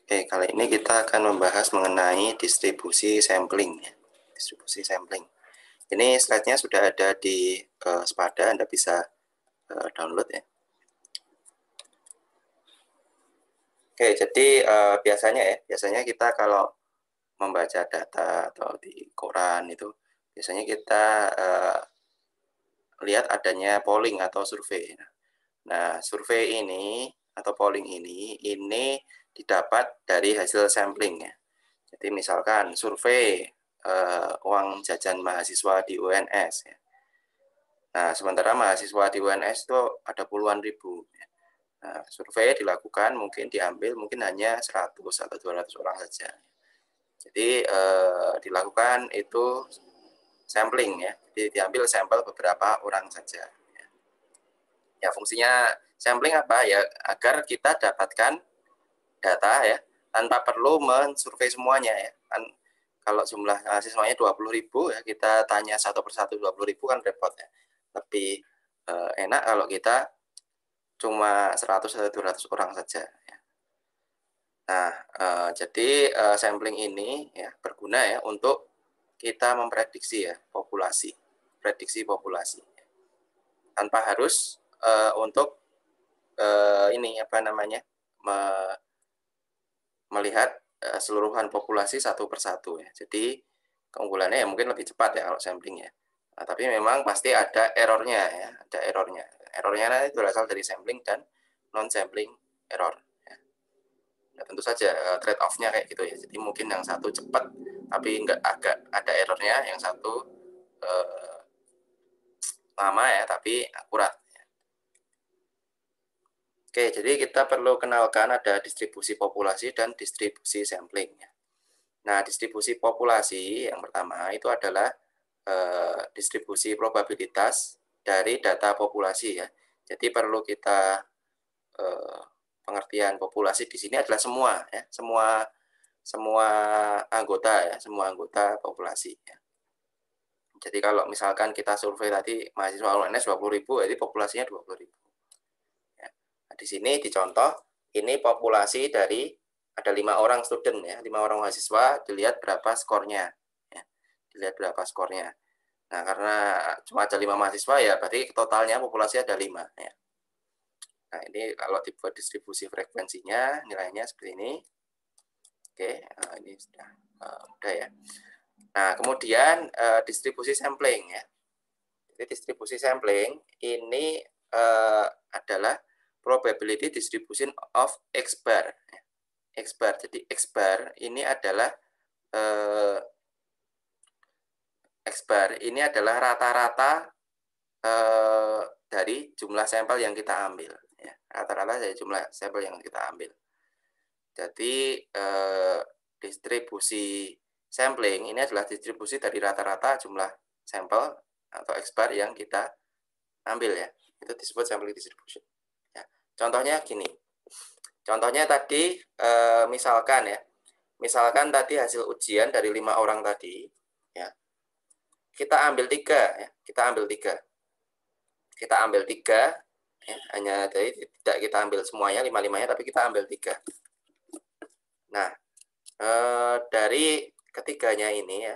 Oke, kali ini kita akan membahas mengenai distribusi sampling ya. Distribusi sampling. Ini slide-nya sudah ada di Spada, Anda bisa download ya. Oke, jadi biasanya kita kalau membaca data atau di koran itu biasanya kita lihat adanya polling atau survei. Nah, survei ini atau polling ini didapat dari hasil sampling ya. Jadi misalkan survei uang jajan mahasiswa di UNS ya. Nah, sementara mahasiswa di UNS itu ada puluhan ribu. Nah, survei dilakukan mungkin diambil mungkin hanya 100 atau 200 orang saja. Jadi dilakukan itu sampling ya. Jadi diambil sampel beberapa orang saja. Ya, fungsinya sampling apa ya? Agar kita dapatkan data ya tanpa perlu mensurvei semuanya ya. Kan kalau jumlah siswanya 20.000 ya, kita tanya satu persatu 20.000 kan repot ya. Lebih enak kalau kita cuma 100 atau 200 orang saja ya. Nah, jadi sampling ini ya berguna ya untuk kita memprediksi ya populasi, prediksi populasi. Tanpa harus untuk ini apa namanya? Melihat seluruhan populasi satu persatu ya. Jadi keunggulannya ya mungkin lebih cepat ya kalau sampling ya. Nah, tapi memang pasti ada errornya ya, ada errornya. Errornya nanti berasal dari sampling dan non sampling error. Ya. Nah, tentu saja trade off-nya kayak gitu ya. Jadi mungkin yang satu cepat tapi enggak agak ada errornya, yang satu lama ya tapi akurat. Oke, jadi kita perlu kenalkan ada distribusi populasi dan distribusi sampling ya. Nah, distribusi populasi yang pertama itu adalah distribusi probabilitas dari data populasi ya. Jadi perlu kita pengertian populasi di sini adalah semua ya, semua anggota ya, semua anggota populasi ya. Jadi kalau misalkan kita survei tadi mahasiswa UNS 20.000, jadi populasinya 20.000. Ya. Nah, di sini dicontoh ini populasi dari ada 5 orang student ya, 5 orang mahasiswa, dilihat berapa skornya ya. Dilihat berapa skornya. Nah, karena cuma ada 5 mahasiswa ya berarti totalnya populasi ada 5 ya. Nah, ini kalau dibuat distribusi frekuensinya nilainya seperti ini. Oke, ini sudah mudah ya. Nah, kemudian distribusi sampling ya. Jadi distribusi sampling ini adalah probability distribution of X bar. X bar. Jadi X bar ini adalah X bar ini adalah rata-rata dari jumlah sampel yang kita ambil. Ya, rata-rata dari jumlah sampel yang kita ambil. Jadi distribusi sampling ini adalah distribusi dari rata-rata jumlah sampel atau X bar yang kita ambil ya. Itu disebut sampling distribution. Ya, contohnya gini. Contohnya tadi misalkan tadi hasil ujian dari 5 orang tadi ya. Kita ambil 3 ya. Kita ambil 3 ya, hanya dari tidak kita ambil semuanya 5-5-nya tapi kita ambil 3. Nah, dari ketiganya ini ya,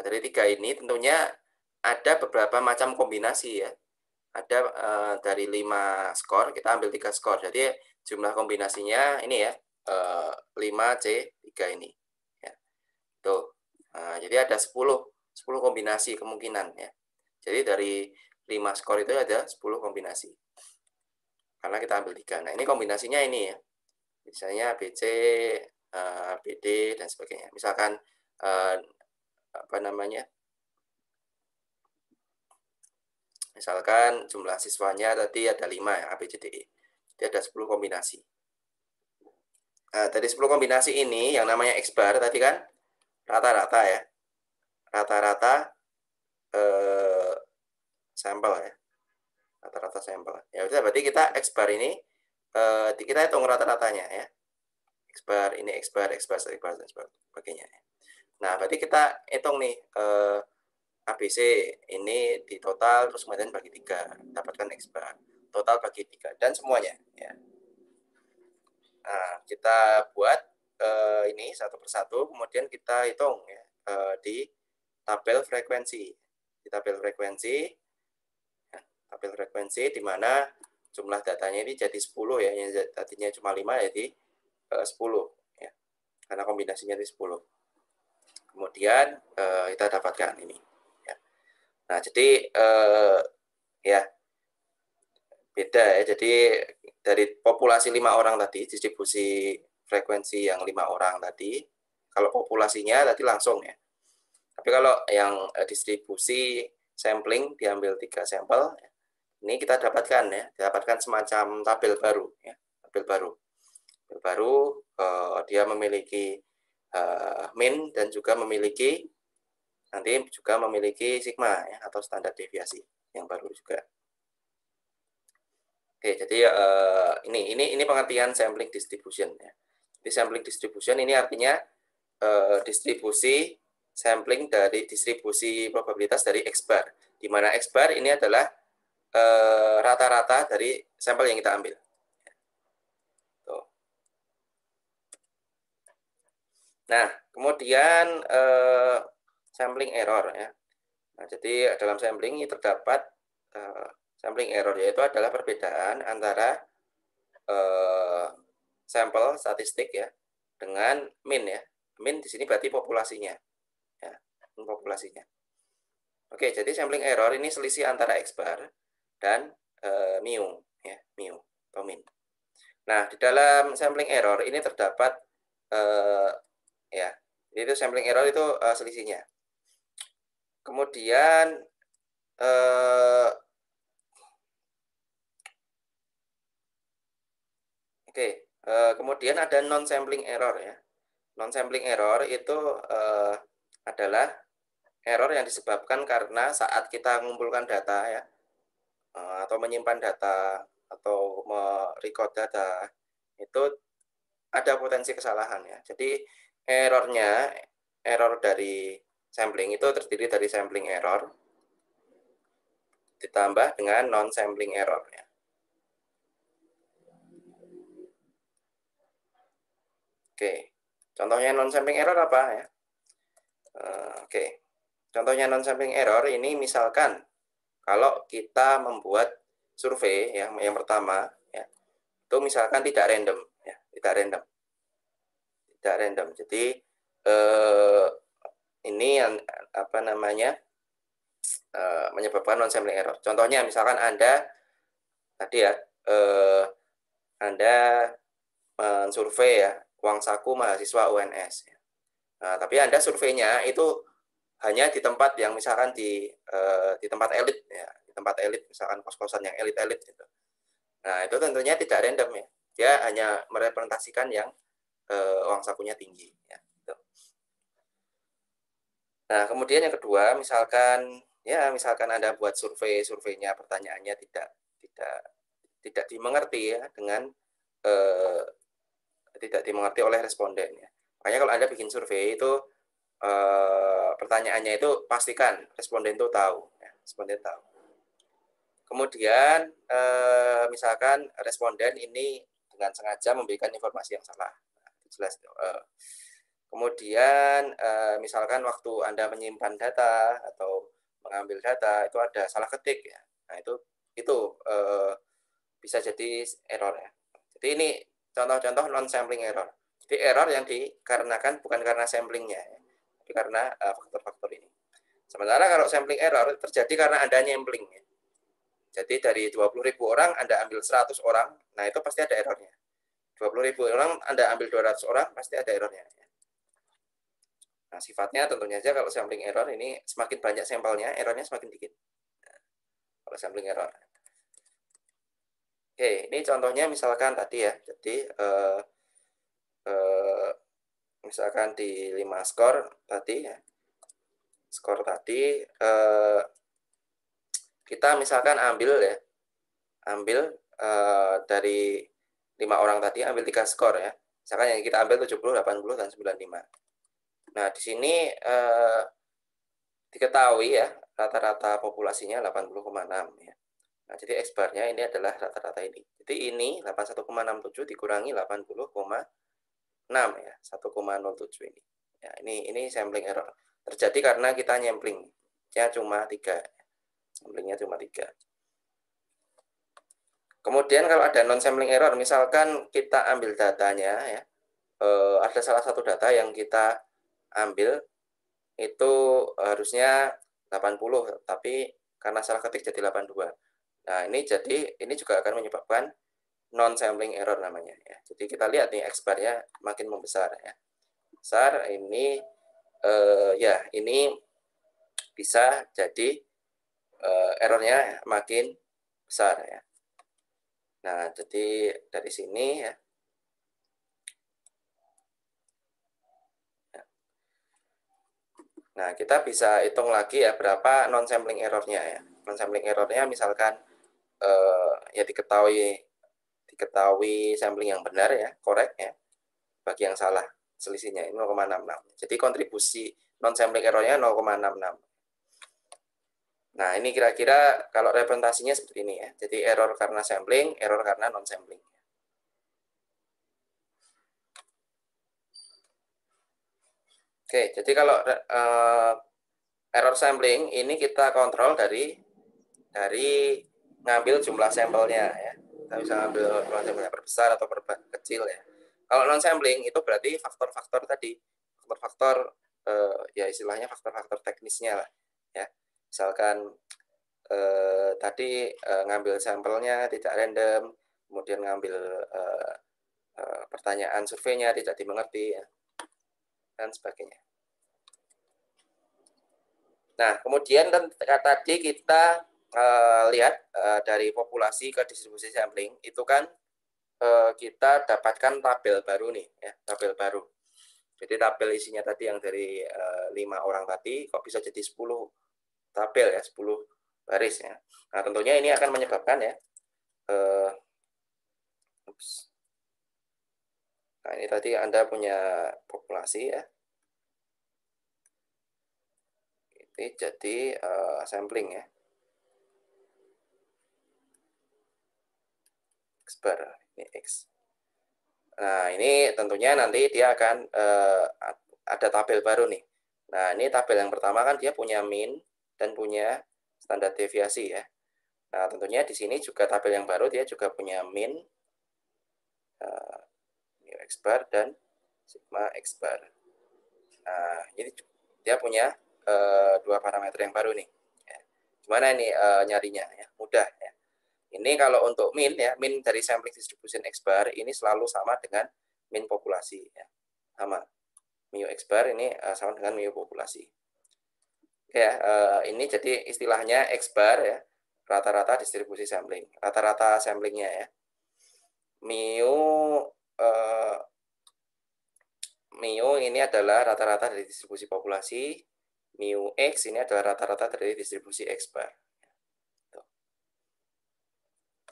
dari 3 ini tentunya ada beberapa macam kombinasi ya. Ada dari 5 skor kita ambil 3 skor. Jadi jumlah kombinasinya ini ya 5C3 ini ya. Tuh. Nah, jadi ada 10 kombinasi kemungkinan ya. Jadi dari 5 skor itu ada 10 kombinasi. Karena kita ambil 3. Nah, ini kombinasinya ini ya. Misalnya BC, BD dan sebagainya. Misalkan misalkan jumlah siswanya tadi ada 5 ya, ABCDE. Jadi ada 10 kombinasi. Nah, dari 10 kombinasi ini yang namanya X bar tadi kan rata-rata ya. Rata-rata sampel ya. Rata-rata sampel. Ya udah berarti kita X bar ini kita hitung rata-ratanya ya. X bar ini X bar dan sebagainya. Nah, berarti kita hitung nih ABC ini di total terus kemudian bagi 3, dapatkan X bar. Total bagi 3 dan semuanya ya. Nah, kita buat ini satu persatu, kemudian kita hitung ya, di tabel frekuensi. Di tabel frekuensi, ya, tabel frekuensi di mana jumlah datanya ini jadi 10 ya, yang tadinya cuma 5 jadi 10 ya, karena kombinasinya di 10. Kemudian kita dapatkan ini. Ya. Nah, jadi ya beda ya. Jadi dari populasi 5 orang tadi, distribusi frekuensi yang 5 orang tadi, kalau populasinya tadi langsung ya. Tapi kalau yang distribusi sampling diambil 3 sampel, ini kita dapatkan ya, dapatkan semacam tabel baru ya, tabel baru. Tabel baru dia memiliki min dan juga memiliki nanti juga memiliki sigma ya, atau standar deviasi yang baru juga. Oke, jadi ini pengertian sampling distribution ya. Jadi sampling distribution ini artinya distribusi sampling dari distribusi probabilitas dari X bar, di mana X bar ini adalah rata-rata dari sampel yang kita ambil. Tuh. Nah, kemudian sampling error ya. Nah, jadi dalam sampling ini terdapat sampling error, yaitu adalah perbedaan antara sampel statistik ya dengan min ya. Min di sini berarti populasinya. Ya, populasinya. Oke, jadi sampling error ini selisih antara X bar dan mu ya, mu atau min. Nah, di dalam sampling error ini terdapat ya, itu sampling error itu selisihnya. Kemudian kemudian ada non-sampling error ya. Non-sampling error itu adalah error yang disebabkan karena saat kita mengumpulkan data ya, atau menyimpan data atau merecord data, itu ada potensi kesalahan ya. Jadi error dari sampling itu terdiri dari sampling error ditambah dengan non-sampling error ya. Oke, contohnya non-sampling error apa ya? Oke, contohnya non-sampling error ini misalkan kalau kita membuat survei yang pertama ya, itu misalkan tidak random ya, tidak random. Jadi ini yang apa namanya menyebabkan non-sampling error. Contohnya misalkan Anda tadi ya, Anda mensurvei ya uang saku mahasiswa UNS ya. Nah, tapi Anda surveinya itu hanya di tempat yang misalkan di tempat elit ya, di tempat elit misalkan kos-kosan yang elit-elit gitu. Nah, itu tentunya tidak random ya. Dia hanya merepresentasikan yang uang sakunya tinggi ya, gitu. Nah, kemudian yang kedua, misalkan Anda buat surveinya pertanyaannya tidak dimengerti ya dengan tidak dimengerti oleh responden ya. Makanya kalau Anda bikin survei itu pertanyaannya itu pastikan responden itu tahu ya, responden tahu. Kemudian misalkan responden ini dengan sengaja memberikan informasi yang salah. Nah, itu jelas. Kemudian misalkan waktu Anda menyimpan data atau mengambil data itu ada salah ketik ya. Nah, itu bisa jadi error ya. Jadi ini contoh-contoh non-sampling error. Jadi error yang dikarenakan bukan karena samplingnya ya, tapi karena faktor-faktor ini. Sementara kalau sampling error terjadi karena Anda sampling ya. Jadi dari 20.000 orang Anda ambil 100 orang, nah itu pasti ada errornya. 20.000 orang Anda ambil 200 orang, pasti ada errornya. Nah, sifatnya tentunya saja kalau sampling error ini semakin banyak sampelnya, errornya semakin dikit. Nah, kalau sampling error. Oke, ini contohnya misalkan tadi ya. Jadi misalkan di 5 skor tadi ya. Skor tadi kita misalkan ambil dari 5 orang tadi, ambil 3 skor ya. Misalkan yang kita ambil 70, 80, dan 95. Nah, di sini diketahui ya rata-rata populasinya 80,6 ya. Nah, jadi X bar-nya ini adalah rata-rata ini. Jadi ini 81,67 dikurangi 80,6 ya, 1,07 ini. Ya, ini sampling error. Terjadi karena kita nyamplingnya cuma 3. Samplingnya cuma 3. Kemudian kalau ada non sampling error, misalkan kita ambil datanya ya, ada salah satu data yang kita ambil itu harusnya 80, tapi karena salah ketik jadi 82. Nah, ini juga akan menyebabkan non sampling error namanya ya. Jadi kita lihat nih X bar-nya makin membesar ya. Besar ini ya ini bisa jadi errornya makin besar ya. Nah, jadi dari sini ya. Nah, kita bisa hitung lagi ya berapa non sampling errornya ya. Non sampling errornya misalkan ya diketahui sampling yang benar ya, korek ya. Bagi yang salah selisihnya 0,66. Jadi kontribusi non sampling errornya 0,66. Nah, ini kira-kira kalau representasinya seperti ini ya. Jadi error karena sampling, error karena non sampling. Oke, jadi kalau error sampling ini kita kontrol dari ngambil jumlah sampelnya ya. Kita bisa ngambil jumlah sampelnya perbesar atau kecil ya. Kalau non sampling itu berarti faktor-faktor tadi, faktor-faktor ya istilahnya faktor-faktor teknisnya lah ya. Misalkan tadi ngambil sampelnya tidak random, kemudian ngambil pertanyaan surveinya tidak dimengerti ya, dan sebagainya. Nah, kemudian tadi kita lihat dari populasi ke distribusi sampling itu kan kita dapatkan tabel baru nih ya, tabel baru. Jadi tabel isinya tadi yang dari 5 orang tadi kok bisa jadi 10 tabel ya, 10 baris ya. Nah, tentunya ini akan menyebabkan ya nah, ini tadi Anda punya populasi ya. Ini jadi sampling ya. X bar, ini X. Nah, ini tentunya nanti dia akan ada tabel baru nih. Nah, ini tabel yang pertama kan dia punya min dan punya standar deviasi ya. Nah, tentunya di sini juga tabel yang baru dia juga punya min, X bar dan sigma X bar. Nah, ini dia punya dua parameter yang baru nih. Ya. Gimana ini nyarinya ya? Mudah ya. Ini kalau untuk min ya, min dari sampling distribution X bar ini selalu sama dengan min populasi ya. Sama. Mu X bar ini sama dengan mu populasi. Ya, ini jadi istilahnya X bar ya, rata-rata distribusi sampling, rata-rata samplingnya ya. Mu ini adalah rata-rata dari distribusi populasi, mu X ini adalah rata-rata dari distribusi X bar.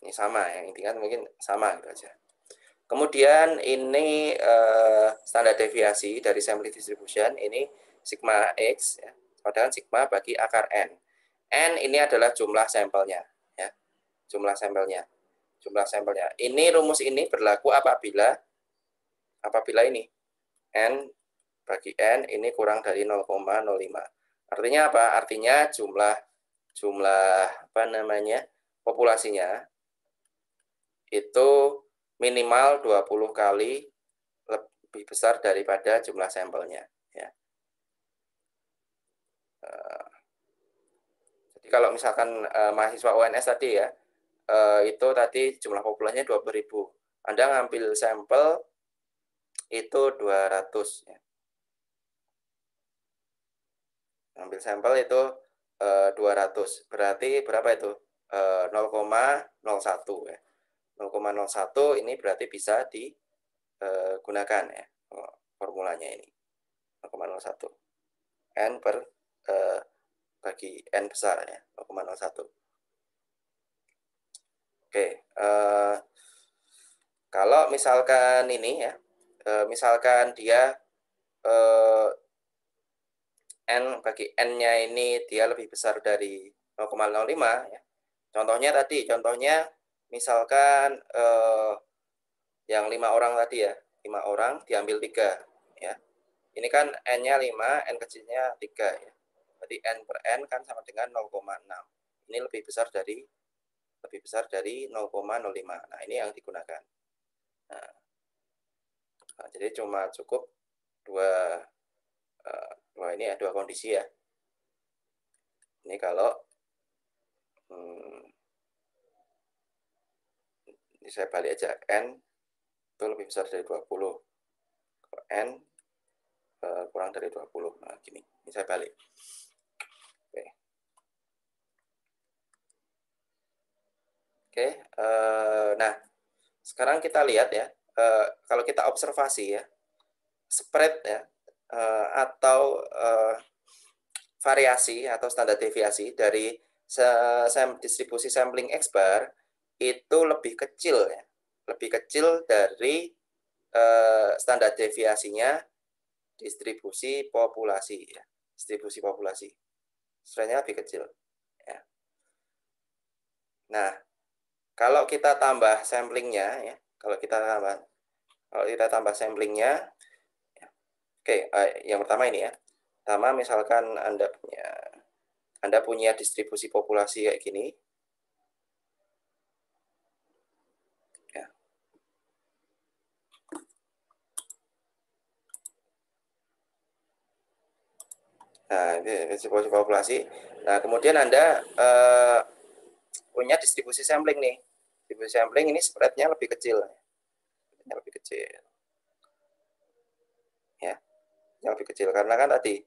Ini sama ya, intinya mungkin sama gitu aja. Kemudian ini standar deviasi dari sampling distribution ini sigma X ya, padahal sigma bagi akar N. N ini adalah jumlah sampelnya ya. Jumlah sampelnya. Ini rumus ini berlaku apabila ini N bagi N ini kurang dari 0,05. Artinya apa? Artinya jumlah apa namanya? Populasinya itu minimal 20 kali lebih besar daripada jumlah sampelnya ya. Jadi kalau misalkan mahasiswa UNS tadi ya, itu tadi jumlah populasinya 20.000. Anda ngambil sampel itu 200 ya. Ngambil sampel itu 200. Berarti berapa itu? 0,01 ya. 0,01 ini berarti bisa digunakan ya formulanya ini. 0,01. N per bagi N besar ya, 0,01. Oke, kalau misalkan ini ya, misalkan dia N bagi N-nya ini dia lebih besar dari 0,05 ya. Contohnya misalkan yang 5 orang tadi ya, 5 orang diambil 3 ya. Ini kan N-nya 5, N kecilnya 3 ya. Berarti N per N kan sama dengan 0,6. Ini lebih besar dari 0,05. Nah, ini yang digunakan. Nah, jadi cuma cukup dua ini ya, dua kondisi ya. Ini kalau ini saya balik aja, N itu lebih besar dari 20. Kalau N kurang dari 20. Nah, gini. Ini saya balik. Oke. Oke, nah sekarang kita lihat ya, kalau kita observasi ya, spread ya, atau variasi atau standar deviasi dari distribusi sampling X bar itu lebih kecil ya, lebih kecil dari standar deviasinya distribusi populasi ya, distribusi populasi, spreadnya lebih kecil ya. Nah, kalau kita tambah samplingnya ya, kalau kita tambah samplingnya, ya. Oke, yang pertama ini ya. Pertama misalkan Anda punya distribusi populasi kayak gini. Ya. Nah, ini distribusi populasi. Nah, kemudian Anda punya distribusi sampling nih. Distribusi sampling ini spreadnya lebih kecil. Lebih kecil. Ya, yang lebih kecil karena kan tadi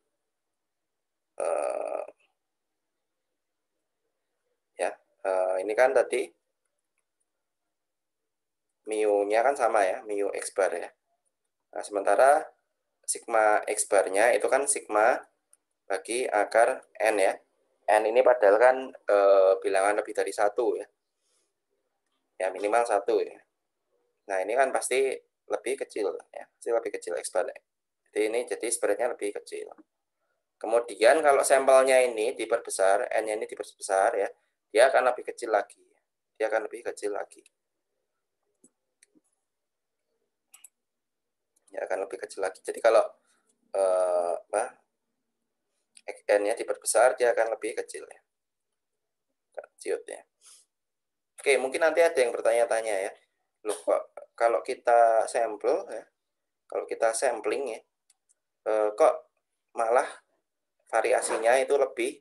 ini kan tadi mu-nya kan sama ya, mu X bar ya. Nah, sementara sigma X barnya itu kan sigma bagi akar N ya. N ini padahal kan bilangan lebih dari 1 ya. Ya minimal 1 ya. Nah ini kan pasti lebih kecil ya, pasti lebih kecil X bar. Jadi spreadnya lebih kecil. Kemudian kalau sampelnya ini diperbesar, N-nya ini diperbesar ya, dia akan lebih kecil lagi. Dia akan lebih kecil lagi. Ya akan lebih kecil lagi. Jadi kalau N-nya diperbesar, dia akan lebih kecil ya. Kecil ya. Oke, mungkin nanti ada yang bertanya-tanya ya. Loh kok kalau kita sampel ya, kalau kita sampling ya, kok malah variasinya itu lebih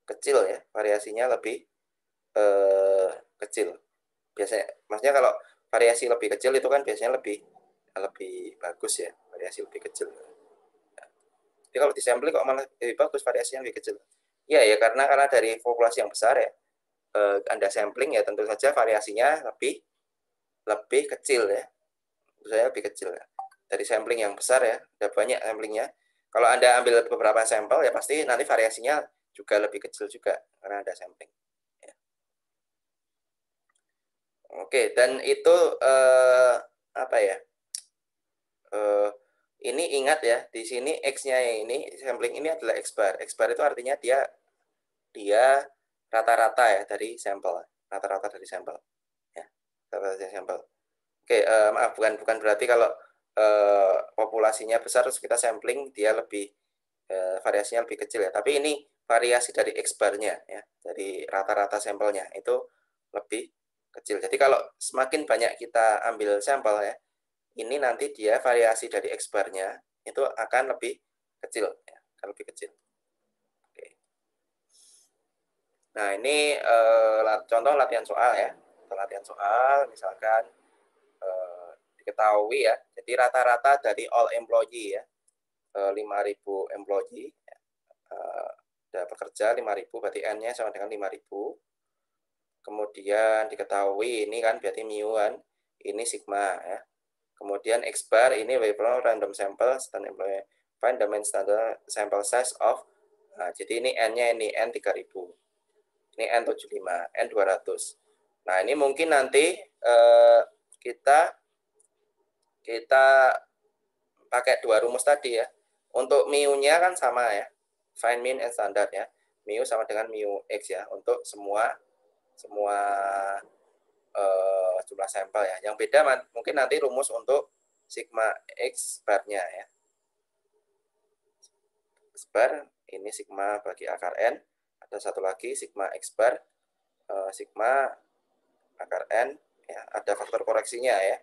kecil ya, variasinya lebih kecil. Biasanya, maksudnya kalau variasi lebih kecil itu kan biasanya lebih bagus ya, variasi lebih kecil. Jadi kalau di sampling kok malah lebih bagus variasinya lebih kecil? Ya karena dari populasi yang besar ya, Anda sampling ya tentu saja variasinya lebih kecil ya, saya lebih kecil ya. Dari sampling yang besar ya, ada banyak samplingnya. Kalau Anda ambil beberapa sampel ya pasti nanti variasinya juga lebih kecil juga karena ada sampling. Ya. Oke, dan itu apa ya? Ini ingat ya, di sini X-nya ini sampling ini adalah X bar. X bar itu artinya dia rata-rata ya dari sampel, rata-rata dari sampel. Ya, rata-rata dari sampel. Oke, maaf bukan berarti kalau populasinya besar terus kita sampling dia lebih variasinya lebih kecil ya. Tapi ini variasi dari X bar-nya ya, dari rata-rata sampelnya itu lebih kecil. Jadi kalau semakin banyak kita ambil sampel ya, ini nanti dia variasi dari X bar-nya itu akan lebih kecil ya, akan lebih kecil. Oke. Nah, ini contoh latihan soal ya. Latihan soal misalkan diketahui ya. Jadi rata-rata dari all employee ya, 5.000 employee ya, ada pekerja 5.000 berarti N-nya sama dengan 5.000. Kemudian diketahui ini kan berarti mu kan, ini sigma ya. Kemudian X bar ini variable random sample standard employee. Find the mean standard sample size of. Nah, jadi ini N-nya ini N 3.000. Ini N 75, N 200. Nah, ini mungkin nanti kita pakai dua rumus tadi ya. Untuk mu-nya kan sama ya. Find mean and standard ya. Mu sama dengan mu X ya untuk semua semua jumlah sampel ya. Yang beda mungkin nanti rumus untuk sigma X bar-nya ya. X bar ini sigma bagi akar N. Ada satu lagi sigma X bar sigma akar N ya, ada faktor koreksinya ya.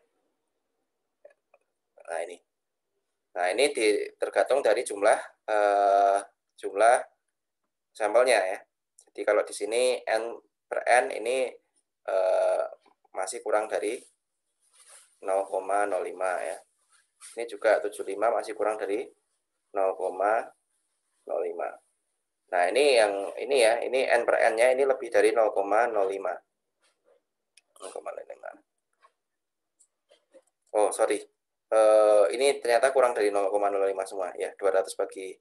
Nah ini. Nah ini tergantung dari jumlah sampelnya ya. Jadi kalau di sini N per N ini masih kurang dari 0,05 ya. Ini juga 75 masih kurang dari 0,05. Nah ini yang ini ya, ini N per N-nya ini lebih dari 0,05. Oh sorry, ini ternyata kurang dari 0,05 semua ya. 200 bagi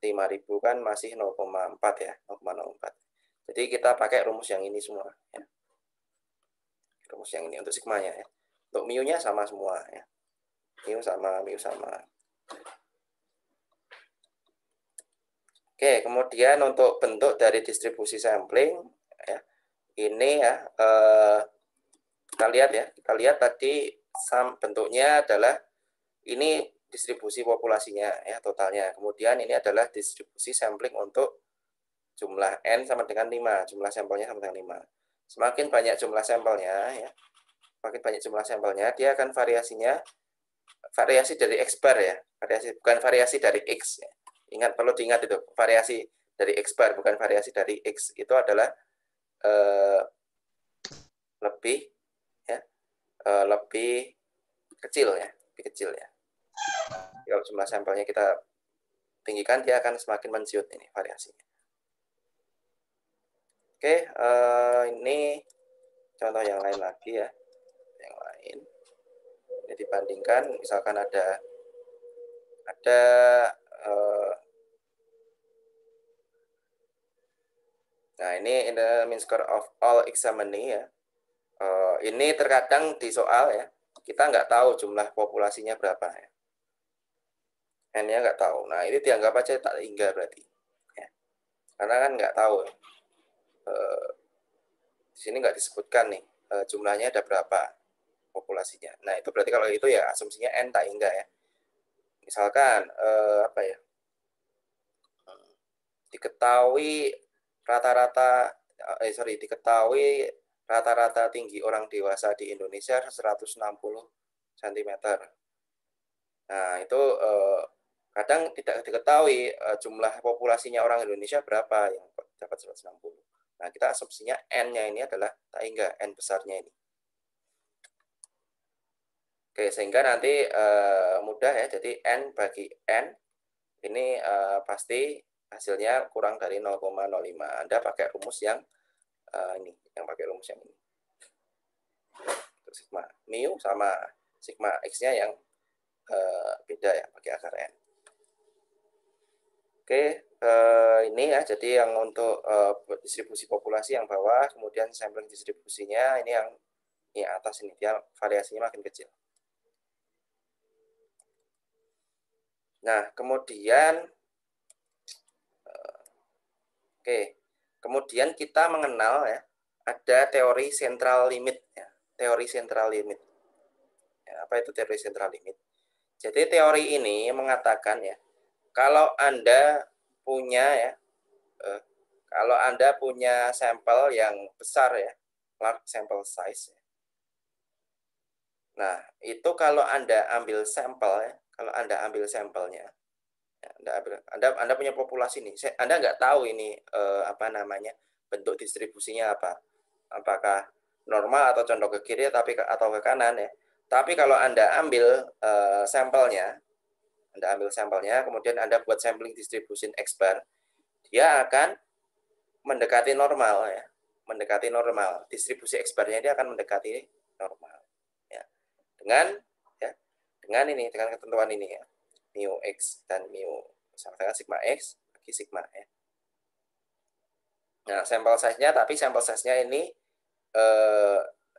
5.000 kan masih 0,4 ya, 0,04. Jadi kita pakai rumus yang ini semua ya. Rumus yang ini untuk sigmanya ya. Untuk mu-nya sama semua ya. Mu sama. Oke, kemudian untuk bentuk dari distribusi sampling ya. Ini ya kita lihat tadi bentuknya adalah ini distribusi populasinya ya totalnya. Kemudian ini adalah distribusi sampling untuk jumlah N sama dengan 5, jumlah sampelnya sama dengan 5. Semakin banyak jumlah sampelnya ya, dia akan variasi dari X bar ya, bukan variasi dari X ya. Perlu diingat itu, variasi dari X bar bukan variasi dari X. Itu adalah lebih kecil ya, Kalau jumlah sampelnya kita tinggikan, dia akan semakin mensiut ini variasinya. Oke, ini contoh yang lain lagi ya. Yang lain. Ini dibandingkan, misalkan ada nah ini the mean square of all examinee ya. Ini terkadang di soal ya, kita nggak tahu jumlah populasinya berapa ya. N-nya nggak tahu. Nah ini dianggap aja tak hingga berarti. Ya. Karena kan nggak tahu. Di sini nggak disebutkan nih jumlahnya ada berapa populasinya. Nah itu berarti kalau itu ya asumsinya N tak hingga ya. Misalkan apa ya? Diketahui rata-rata tinggi orang dewasa di Indonesia 160 cm. Nah, itu kadang tidak diketahui jumlah populasinya orang Indonesia berapa yang dapat 160. Nah, kita asumsinya N-nya ini adalah tak hingga N besarnya ini. Oke, sehingga nanti mudah ya. Jadi N bagi N ini pasti hasilnya kurang dari 0,05. Anda pakai rumus yang ini, Untuk sigma mu sama sigma X-nya yang beda ya, pakai akar N. Oke, ini ya, jadi yang untuk distribusi populasi yang bawah, kemudian sampling distribusinya, ini yang atas ini, dia variasinya makin kecil. Nah, kemudian kemudian kita mengenal ya, ada teori central limit ya, teori central limit. Ya, apa itu teori central limit? Jadi teori ini mengatakan ya, kalau Anda punya sampel yang besar ya, large sample size ya. Nah, itu kalau Anda ambil sampel ya, sampelnya, Anda punya populasi nih, Anda nggak tahu ini bentuk distribusinya apa, apakah normal atau condong ke kiri atau ke kanan ya. Tapi kalau Anda ambil sampelnya, kemudian Anda buat sampling distribution X bar, dia akan mendekati normal ya, distribusi X bar-nya dia akan mendekati normal ya. Dengan ketentuan ini ya, mu X dan mu sama dengan sigma X bagi sigma ya. Nah, sampel size-nya ini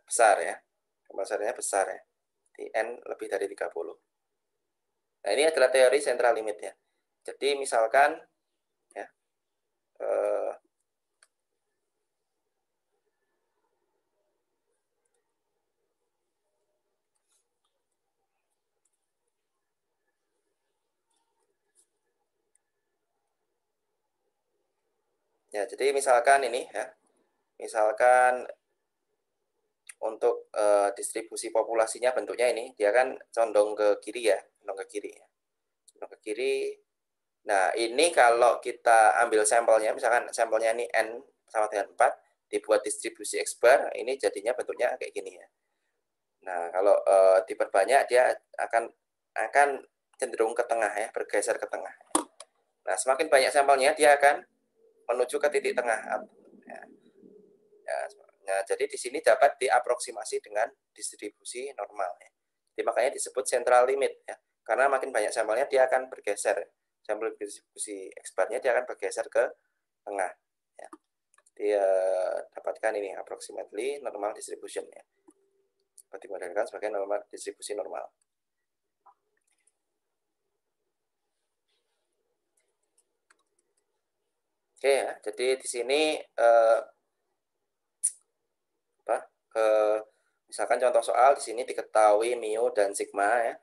besar ya. Sampel size-nya besar ya. Di N lebih dari 30. Nah, ini adalah teori central limit ya. Jadi misalkan ya Ya, jadi misalkan ini ya, misalkan untuk distribusi populasinya bentuknya ini, dia kan condong ke kiri ya, condong ke kiri ya. Condong ke kiri. Nah, ini kalau kita ambil sampelnya, misalkan sampelnya ini N sama dengan 4, dibuat distribusi X bar, ini jadinya bentuknya kayak gini ya. Nah, kalau diperbanyak dia akan cenderung ke tengah ya, bergeser ke tengah. Nah, semakin banyak sampelnya dia akan menuju ke titik tengah. Ya. Nah, jadi di sini dapat diaproksimasi dengan distribusi normal ya. Jadi makanya disebut central limit ya. Karena makin banyak sampelnya dia akan bergeser. Sampel distribusi X bar-nya dia akan bergeser ke tengah ya. Dia dapatkan ini approximately normal distribution ya. Dimodelkan sebagai normal distribusi normal. Oke ya, jadi di sini misalkan contoh soal di sini diketahui mu dan sigma ya,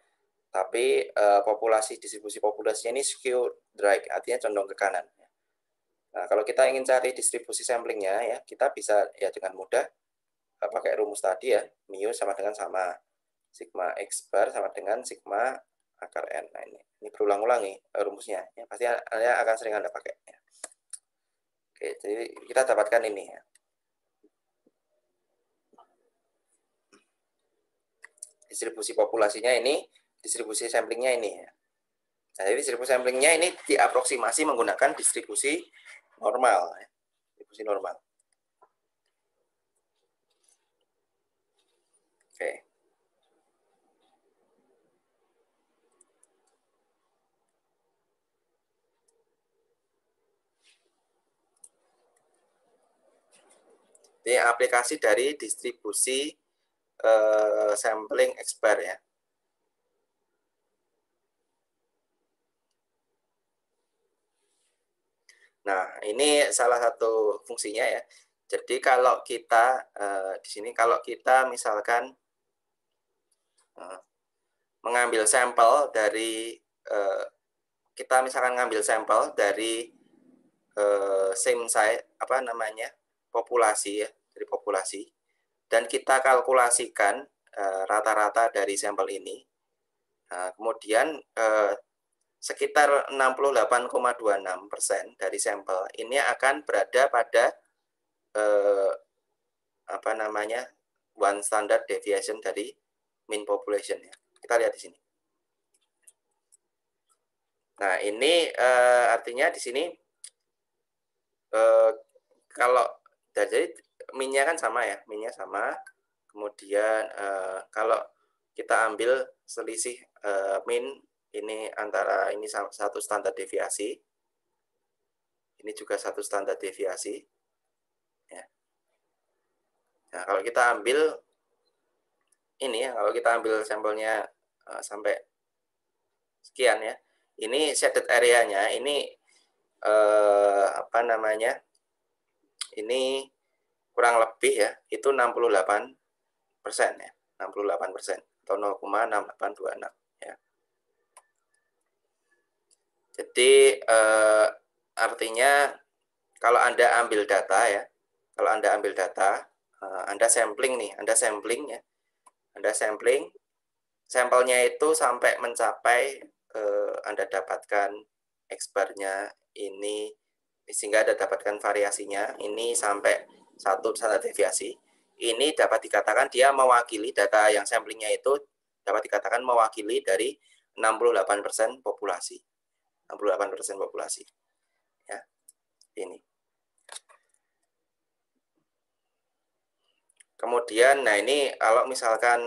tapi populasi distribusi populasinya ini skew right, artinya condong ke kanan. Nah, kalau kita ingin cari distribusi samplingnya ya, kita bisa ya dengan mudah pakai rumus tadi ya, mu sama dengan sama sigma x bar sama dengan sigma akar n. Nah, ini berulang-ulang nih rumusnya, ya, pasti Anda akan sering Anda pakai. Ya. Oke, jadi kita dapatkan ini ya. Distribusi populasinya ini, distribusi samplingnya ini ya. Nah, jadi distribusi samplingnya ini diaproksimasi menggunakan distribusi normal. Ya. Distribusi normal. Oke. Ini aplikasi dari distribusi sampling X bar ya. Nah, ini salah satu fungsinya ya. Jadi kalau kita di sini kalau kita misalkan mengambil sampel dari kita misalkan ngambil sampel dari same size apa namanya populasi ya, dari populasi, dan kita kalkulasikan rata-rata dari sampel ini. Kemudian sekitar 68,26% dari sampel ini akan berada pada apa namanya one standard deviation dari mean population ya. Kita lihat di sini. Nah, ini artinya di sini kalau jadi min-nya kan sama ya, min-nya sama. Kemudian kalau kita ambil selisih min ini antara ini satu standar deviasi, ini juga satu standar deviasi. Ya. Nah, kalau kita ambil ini ya, kalau kita ambil sampelnya sampai sekian ya, ini shaded area-nya ini apa namanya? Ini kurang lebih ya, itu 68% ya, 68% atau 0,6826 ya. Jadi artinya kalau Anda ambil data ya, kalau Anda ambil data, Anda sampling nih, Anda sampling ya, Anda sampling, sampelnya itu sampai mencapai Anda dapatkan X bar-nya ini, sehingga Anda dapatkan variasinya, ini sampai satu standar deviasi, ini dapat dikatakan dia mewakili data yang samplingnya itu dapat dikatakan mewakili dari 68% populasi. 68% populasi. Ya, ini. Kemudian, nah ini kalau misalkan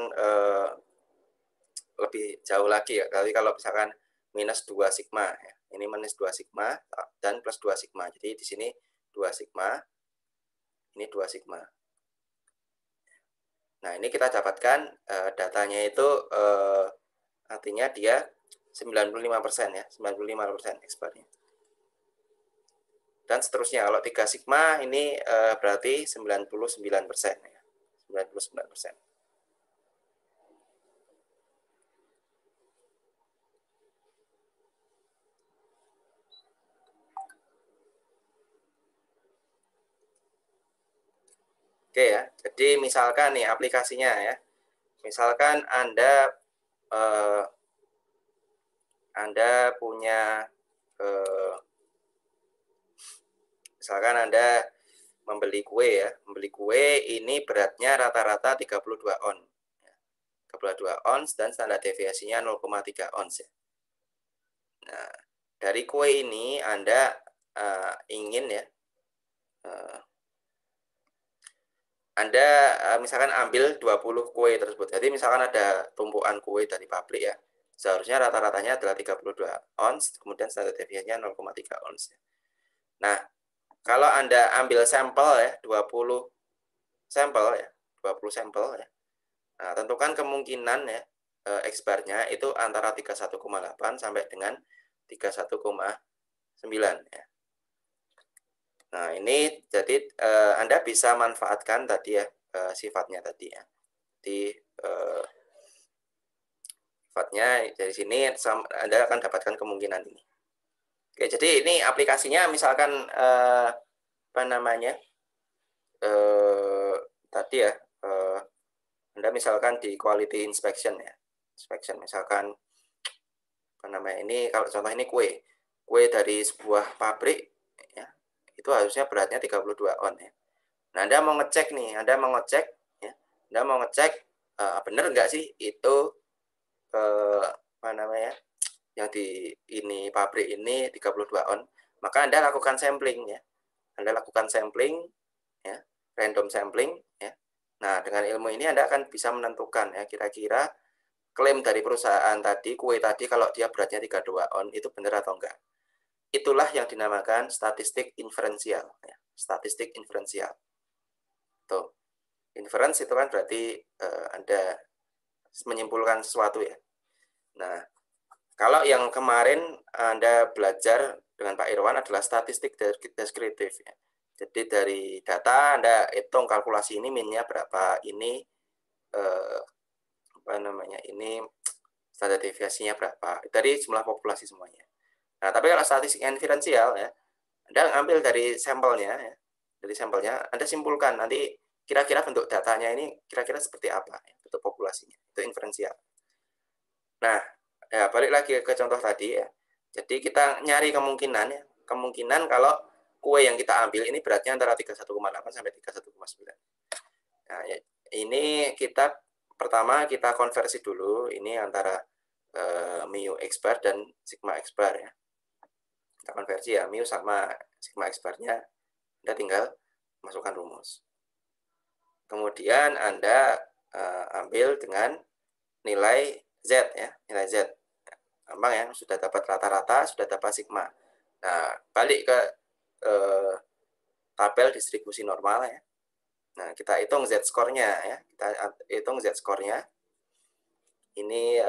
lebih jauh lagi ya, kalau misalkan minus 2 sigma, ya. Ini minus 2 sigma dan plus 2 sigma. Jadi di sini 2 sigma, ini 2 sigma. Nah, ini kita dapatkan datanya itu artinya dia 95% ya, 95% X bar-nya. Dan seterusnya, kalau 3 sigma ini berarti 99% ya. 99%. Oke ya, jadi misalkan nih aplikasinya ya, misalkan Anda punya misalkan Anda membeli kue ya, membeli kue ini beratnya rata-rata 32 on. 32 ons dan standar deviasinya 0,3 ons ya. Nah, dari kue ini Anda ingin ya, Anda misalkan ambil 20 kue tersebut. Jadi misalkan ada tumpukan kue dari pabrik ya. Seharusnya rata-ratanya adalah 32 ons, kemudian standar deviasinya 0,3 ons. Nah, kalau Anda ambil sampel ya, 20 sampel ya, 20 sampel ya. Nah, tentukan kemungkinan ya X bar-nya itu antara 31,8 sampai dengan 31,9 ya. Nah, ini jadi Anda bisa manfaatkan tadi ya sifatnya tadi ya. Di sifatnya dari sini Anda akan dapatkan kemungkinan ini. Oke, jadi ini aplikasinya misalkan apa namanya? Tadi ya Anda misalkan di quality inspection ya. Inspection misalkan apa namanya? Ini kalau contoh ini kue dari sebuah pabrik ya. Itu harusnya beratnya 32 on ya. Nah, Anda mau ngecek nih, Anda mau ngecek ya. Anda mau ngecek benar nggak sih itu apa namanya? Yang di ini pabrik ini 32 on, maka Anda lakukan sampling ya. Anda lakukan sampling ya, random sampling ya. Nah, dengan ilmu ini Anda akan bisa menentukan ya kira-kira klaim dari perusahaan tadi, kue tadi kalau dia beratnya 32 on itu benar atau enggak. Itulah yang dinamakan statistik inferensial ya. Statistik inferensial. Tuh. Inference itu kan berarti Anda menyimpulkan sesuatu ya. Nah, kalau yang kemarin Anda belajar dengan Pak Irwan adalah statistik deskriptif ya. Jadi dari data Anda hitung kalkulasi ini minnya berapa, ini apa namanya? Ini standar deviasinya berapa dari jumlah populasi semuanya. Nah, tapi kalau statistik inferensial ya, Anda ambil dari sampelnya ya. Dari sampelnya Anda simpulkan nanti kira-kira bentuk datanya ini kira-kira seperti apa ya, bentuk populasinya. Itu inferensial. Nah, ya balik lagi ke contoh tadi ya. Jadi kita nyari kemungkinan ya. Kemungkinan kalau kue yang kita ambil ini beratnya antara 31,8 sampai 31,9. Nah, ya, ini kita pertama kita konversi dulu ini antara mu X bar dan sigma X bar ya. Kita konversi ya, mu sama sigma X bar-nya Anda tinggal masukkan rumus. Kemudian Anda ambil dengan nilai Z ya, nilai Z. Gampang ya, sudah dapat rata-rata, sudah dapat sigma. Nah, balik ke tabel distribusi normal ya. Nah, kita hitung Z-score-nya ya. Kita hitung Z-score-nya. Ini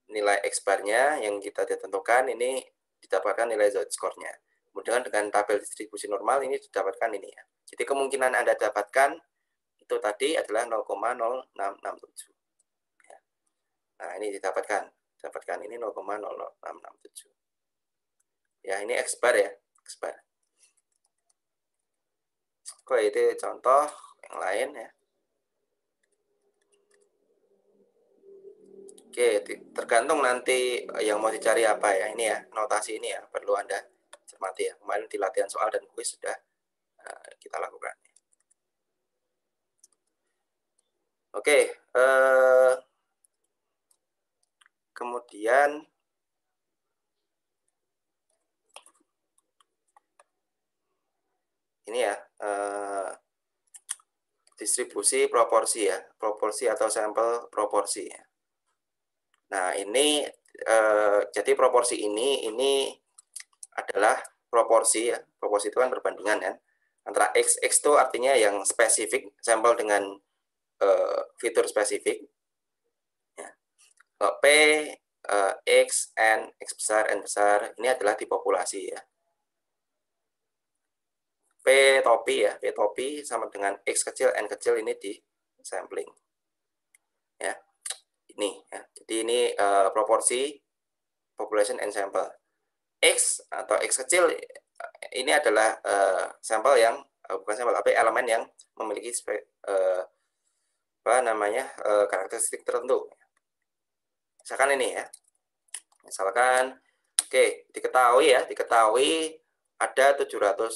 nilai X bar-nya yang kita ditentukan, ini didapatkan nilai Z-score-nya. Kemudian dengan tabel distribusi normal ini didapatkan ini ya. Jadi kemungkinan Anda dapatkan itu tadi adalah 0,0667. Ya. Nah, ini didapatkan ini 0,0667. Ya, ini X bar ya, X bar. Oke, itu contoh yang lain ya. Oke, tergantung nanti yang mau dicari apa ya. Ini ya, notasi ini ya, perlu Anda cermati ya. Kemarin di latihan soal dan kuis sudah kita lakukan. Oke, kemudian ini ya, distribusi proporsi ya, proporsi atau sampel proporsi ya. Nah, ini jadi proporsi ini adalah proporsi ya. Proporsi itu kan perbandingan kan antara X itu artinya yang spesifik, sampel dengan fitur spesifik ya. P, X, N, X besar, N besar ini adalah di populasi ya. P topi ya, P topi sama dengan X kecil, N kecil ini di sampling ya. Ini ya. Jadi ini proporsi population and sample. X atau X kecil ini adalah sampel yang bukan sampel, tapi elemen yang memiliki karakteristik tertentu. Misalkan ini ya, misalkan diketahui ada 700.000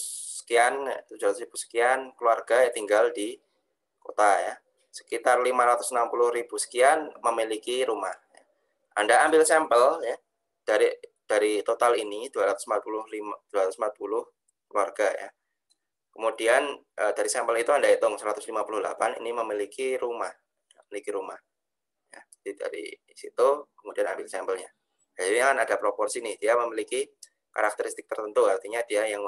sekian keluarga yang tinggal di kota ya. Sekitar 560.000 sekian memiliki rumah. Anda ambil sampel ya dari total ini 240 keluarga ya. Kemudian dari sampel itu Anda hitung 158 ini memiliki rumah. Ya, jadi dari situ kemudian ambil sampelnya. Jadi kan ada proporsi nih, dia memiliki karakteristik tertentu, artinya dia yang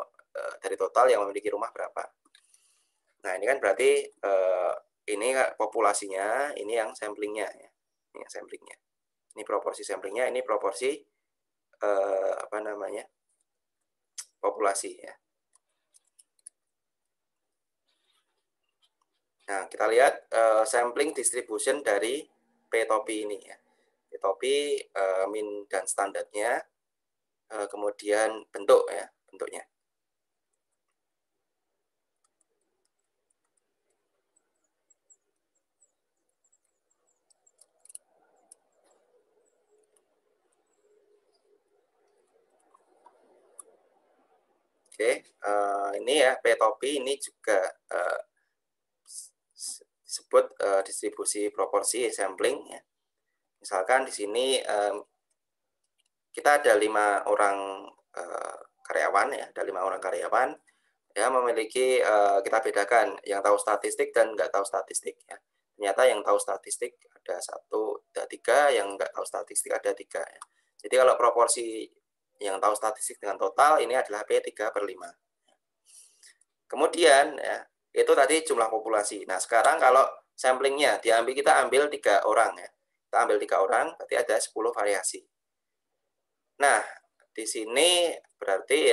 dari total yang memiliki rumah berapa. Nah ini kan berarti ini populasinya, ini yang samplingnya ya. Ini yang samplingnya. Ini proporsi samplingnya, ini proporsi populasi ya. Nah, kita lihat sampling distribution dari P-topi ini ya. P-topi min dan standarnya, kemudian bentuk ya, bentuknya. Oke, ini ya P-topi ini juga disebut distribusi proporsi sampling ya. Misalkan di sini kita ada 5 orang karyawan ya, ada 5 orang karyawan ya, memiliki kita bedakan yang tahu statistik dan nggak tahu statistik ya. Ternyata yang tahu statistik ada 3, yang nggak tahu statistik ada 3 ya. Jadi kalau proporsi yang tahu statistik dengan total ini adalah P3/5. Kemudian ya, itu tadi jumlah populasi. Nah, sekarang kalau samplingnya kita ambil 3 orang ya. Kita ambil 3 orang, berarti ada 10 variasi. Nah, di sini berarti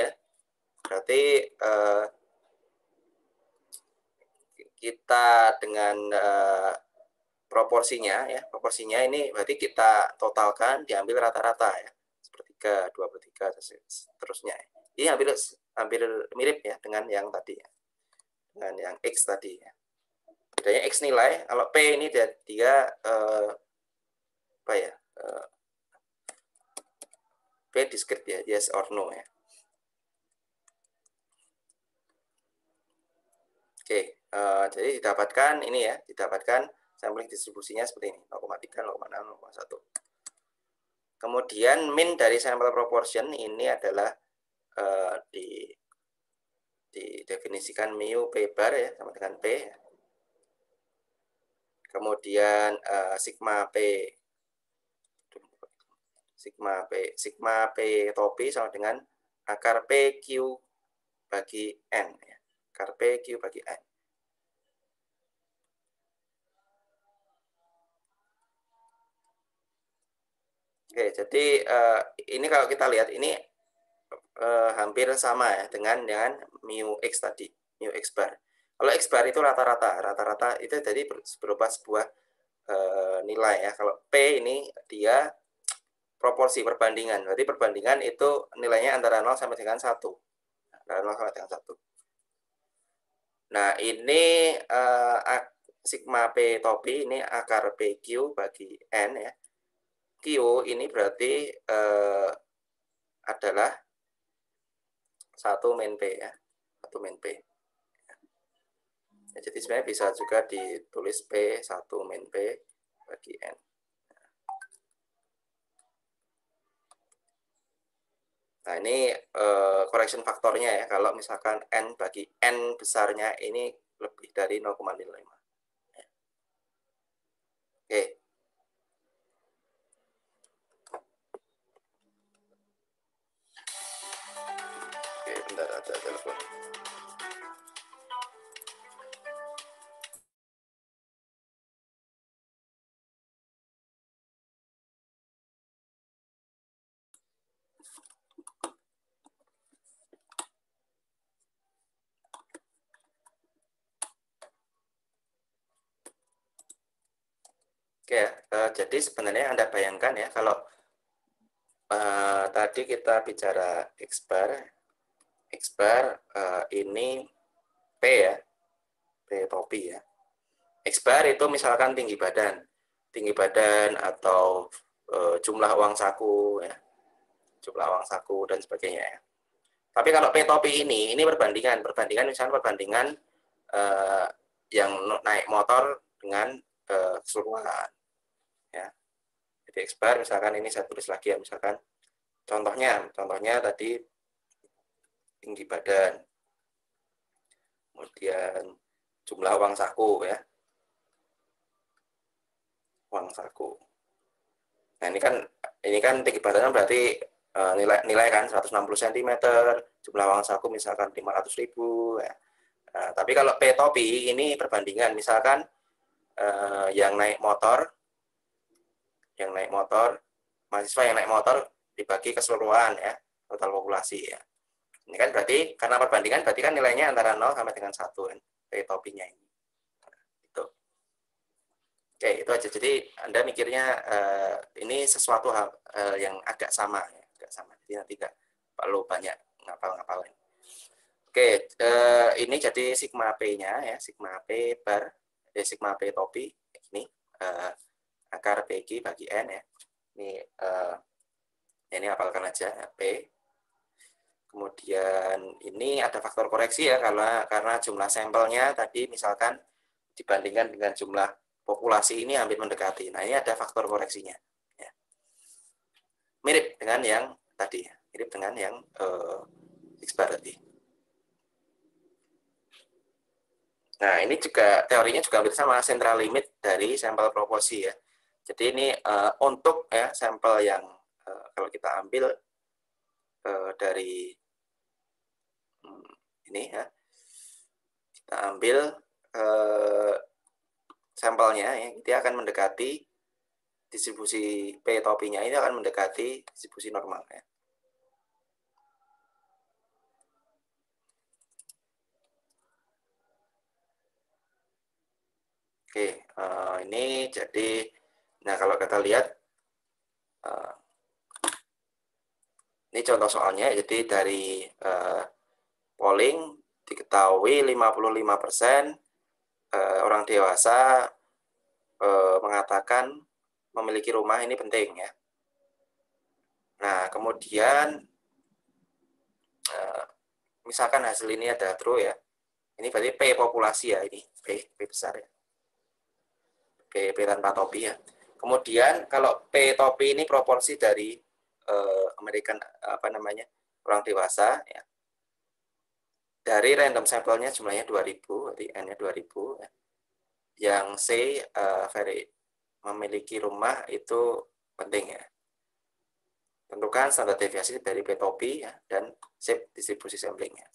kita dengan proporsinya ini berarti kita totalkan, diambil rata-rata ya. 1/3, 2/3, seterusnya. Ini hampir mirip ya dengan yang tadi ya. Dengan yang X tadi ya. Bedanya X nilai, kalau P ini dia P discrete ya, yes or no ya. Oke, jadi didapatkan sampling distribusinya seperti ini, 0,3, 0,6, 0,1. Kemudian min dari sampel proportion ini adalah didefinisikan mu P bar ya, sama dengan P. Kemudian sigma P topi sama dengan akar PQ bagi N ya. Akar PQ bagi N. Oke, jadi ini kalau kita lihat ini hampir sama ya dengan mu X tadi, mu X bar. Kalau X bar itu rata-rata itu jadi berupa sebuah nilai ya. Kalau P ini dia proporsi perbandingan. Berarti perbandingan itu nilainya antara 0 sampai dengan 1. Antara 0 sampai dengan 1. Nah, ini sigma P topi ini akar PQ bagi N ya. Q ini berarti adalah 1 min P ya. 1 min P. Ya, jadi sebenarnya bisa juga ditulis P 1 min P bagi N. Nah, ini correction faktornya ya. Kalau misalkan N bagi N besarnya ini lebih dari 0,05. Ya. Oke. Oke, bentar ada telepon. Oke, jadi sebenarnya Anda bayangkan ya, kalau tadi kita bicara X bar ini P ya, P topi ya. X bar itu misalkan tinggi badan atau jumlah uang saku ya, jumlah uang saku dan sebagainya ya. Tapi kalau P topi ini perbandingan misalnya perbandingan yang naik motor dengan keseluruhan ya. Jadi X bar misalkan ini saya tulis lagi ya, misalkan contohnya tadi tinggi badan, kemudian jumlah uang saku ya, uang saku. Nah ini kan tinggi badannya berarti nilai kan 160 cm, jumlah uang saku misalkan 500.000 ya. Nah, tapi kalau P topi ini perbandingan misalkan yang naik motor, mahasiswa yang naik motor dibagi keseluruhan ya, total populasi ya. Ini kan berarti karena perbandingan berarti kan nilainya antara 0 sampai dengan 1 kan, P topinya ini. Itu. Oke, itu aja. Jadi Anda mikirnya ini sesuatu hal yang agak sama ya, Jadi nanti nggak perlu banyak ngapal-ngapalin. Oke, ini jadi sigma P-nya ya, sigma P bar, sigma P topi ini akar PG bagi N ya. Ini hafalkan aja ya, P. Kemudian ini ada faktor koreksi ya, karena jumlah sampelnya tadi misalkan dibandingkan dengan jumlah populasi ini hampir mendekati. Nah, ini ada faktor koreksinya. Ya. Mirip dengan yang tadi, mirip dengan yang X bar tadi. Nah, ini juga teorinya juga hampir sama, central limit dari sampel proporsi ya. Jadi ini untuk ya sampel yang kalau kita ambil dari ini ya, kita ambil sampelnya ya, dia akan mendekati distribusi P topinya ini akan mendekati distribusi normal ya. Oke, ini jadi, nah kalau kita lihat, ini contoh soalnya, jadi dari polling diketahui 55% orang dewasa mengatakan memiliki rumah ini penting ya. Nah, kemudian misalkan hasil ini ada true ya. Ini berarti P populasi ya, ini P besar ya. P tanpa topi ya. Kemudian kalau P topi ini proporsi dari American orang dewasa ya. Dari random sampelnya jumlahnya 2000, berarti N-nya 2000 ya. Yang C memiliki rumah itu penting ya. Tentukan standar deviasi dari P topi ya, dan shape distribusi samplingnya.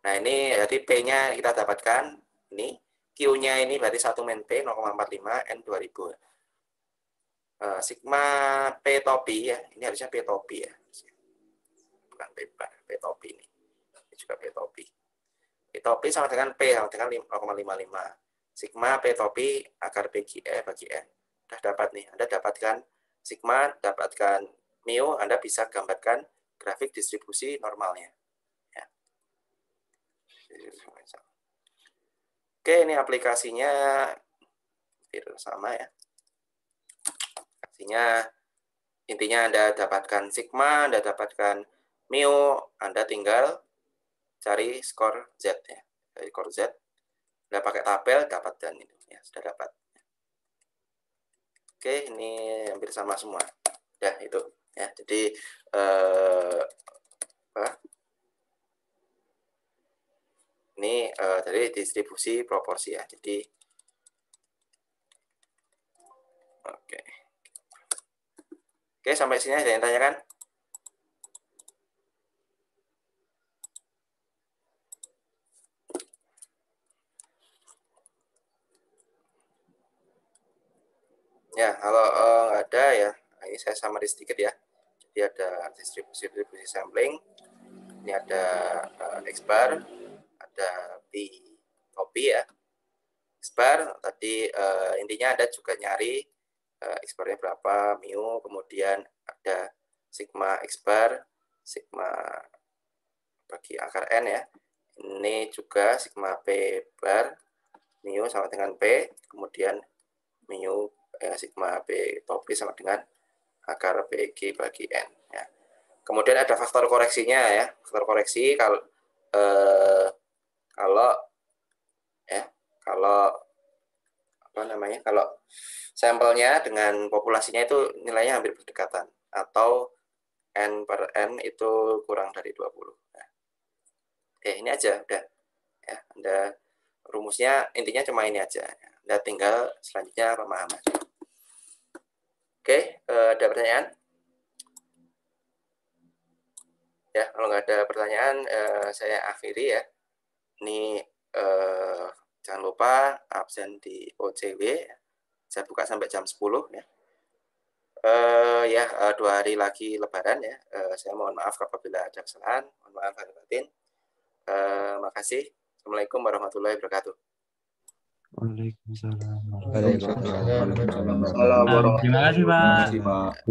Nah, ini jadi P-nya kita dapatkan ini, Q-nya ini berarti 1 min P 0,45 N 2000. Sigma P topi ya, ini harusnya P topi ya. Bukan P bar, P topi ini. Ini juga P topi. P topi sama dengan P sama dengan 0,55. Sigma P topi akar PG E bagi N. Sudah dapat nih, Anda dapatkan sigma, dapatkan mu, Anda bisa gambarkan grafik distribusi normalnya. Ya. Oke, ini aplikasinya sama ya. Aplikasinya intinya Anda dapatkan sigma, Anda dapatkan mu, Anda tinggal cari skor Z ya. Cari skor Z. Anda pakai tabel dapat dan itu ya, sudah dapat. Oke, ini hampir sama semua. Ya, itu ya. Jadi ini dari distribusi proporsi ya. Jadi oke. Oke, sampai sini ada yang tanyakan? Ya, kalau nggak ada ya, ini saya summary sedikit ya. Jadi ada distribusi sampling, ini ada X bar, ada P topi ya. X bar tadi intinya Anda juga nyari X barnya berapa, mu, kemudian ada sigma X bar, sigma bagi akar N ya. Ini juga sigma P bar mu sama dengan P, kemudian mu sigma P topi sama dengan akar PG bagi N. Ya. Kemudian ada faktor koreksinya ya. Faktor koreksi kalau kalau sampelnya dengan populasinya itu nilainya hampir berdekatan atau N per N itu kurang dari 20. Nah, ini aja udah ya. Anda rumusnya intinya cuma ini aja. Anda tinggal selanjutnya pemahaman. Oke, ada pertanyaan? Ya, kalau nggak ada pertanyaan, saya akhiri ya. Ini jangan lupa absen di OCW. Saya buka sampai jam 10 ya. 2 hari lagi Lebaran ya. Saya mohon maaf apabila ada kesalahan. Mohon maaf lahir batin. Makasih. Assalamualaikum warahmatullahi wabarakatuh. Waalaikumsalam. Waalaikumsalam. Terima kasih, Pak.